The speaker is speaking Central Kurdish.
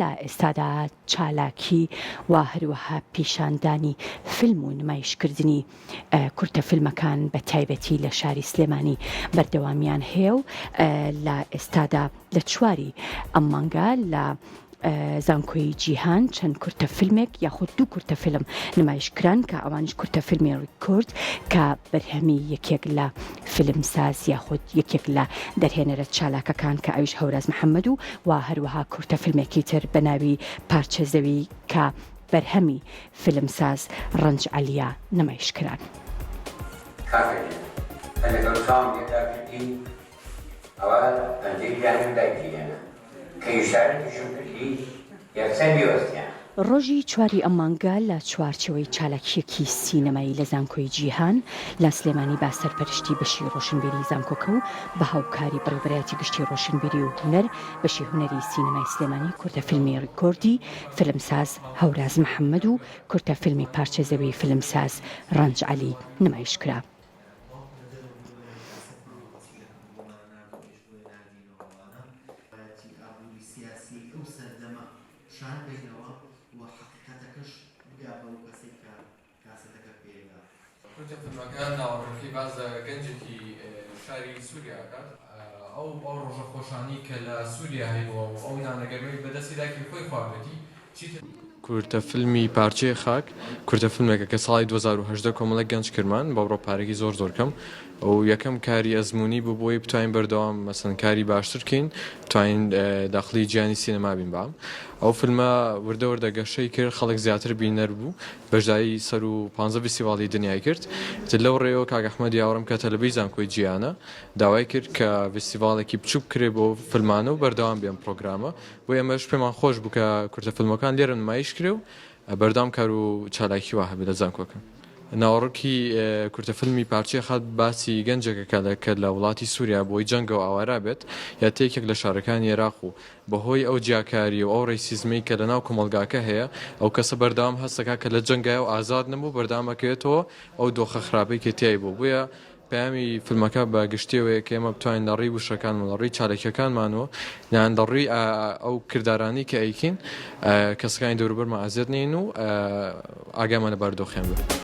لە ئێستادا چالاکی و هەروەها پیشاندانی فیلم و نمایشکردنی کورتە فیلمەکان بە تایبەتی لە شاری سلێمانی بەردەوامیان هەیە و لە ئێستادا لە چواری ئەم مانگە لە زانکۆی جیهان چەند کورتە فیلمێک یاخود دوو کورتە فیلم نمایشکران کە ئەوانش کورتە فیلمی ڕیکۆرد کە بەرهەمی یەکێک لە فیلمساز یاخود یەکێک لە دەرهێنەرە چالاکەکان کە ئەویش هەوراز محەممەد و هەروەها کورتە فیلمێکی تر بە ناوی پارچە زەوی کە بەرهەمی فیلمساز ڕەنج عەلیە نمایشکران. ڕۆژی چواری ئەم مانگە لە چوارچەوەی چالاکیەکی سینەمایی لە زانکۆی جیهان لە سلێمانی با سەرپەرشتی بەشی ڕۆشنبیری زانکۆکە و بە هاوکاری بەڕێوەبەرایەتی گشتی ڕۆشنبیری و هونەر بەشی هونەری سینەمای سلێمانی کورتە فیلمی ڕیکۆردی فیلمساز هەوراز محەممەد و کورتە فیلمی پارچە زەوی فیلمساز ڕەنج عەلی نمایشکرا. کورتە فیلمەکان ناوەڕۆکی باز گەنجێکی شاری سووریا ئەو ڕۆژە خۆشانی کە لە سووریا هەیەوە و ئەو نانەگەرمەی بەدەستی دایکی خۆی خواردەتی کورتە فیلمی پارچەی خاک کورتە فیلمێکە کە ساڵی 2018 کۆمەڵێک گەنج کردمان بە ڕۆپارێکی زۆر کەم و یەکەم کاری ئەزمموی بوو بۆی بتوانین بەردەوام مەسەن کاری باشتر بکەین بتوانین داخلی گیانی سینەما بین بام ئەو فیلمە وردە گەشەی کرد خەڵک زیاتر بینەر بوو بەشداری سەر و 15 فیستیڤاڵی دنیای کرد لەو ڕێەوە کاک ئەحمەد یاوەڕم کە تەلەڤیزیۆن زانکۆی جیهانە داوای کرد کە فیستیڤاڵێکی بچووک کرێ بۆ فیلمانە و بەردەوام بێن پرۆگرامە بۆ ئێمەش پێمان خۆش بوو کە کورتە فیلمەکان لێرە نمایش کرێ و بەردەوام کار و چالاکی وا هەبێت لە زانکۆکە. ناوەڕۆکی کورتە فیلمی پارچەی خاک باسی گەنجێکەکە کە لە وڵاتی سووریا بۆی جەنگە و ئاوارا بێت یا تێکێک لە شارەکانی عێراق و بەهۆی ئەو جیاکاری و ئەو ڕیسیزمی کە لەناو کۆمەلگاکە هەیە ئەو کەسە بەردەوام هەستەکە کە لە جەنگایە و ئازاد نەبوو بەردەوامەکەوێتەوە ئەو دۆخە خراپەی کە تیای بوو بووە پەیامی فیلمەکە بە گشتیەوەیە کە ئێمە بتوانین لە ڕێی وشەکانمان لە ڕێی چالێکیەکانمانەوە یان لە ڕێی ئەو کردارانی کە ئەیکین کەسەکانی دەوروبەرمان ئازاد نین و ئاگامان لە بەردۆخیان بێت.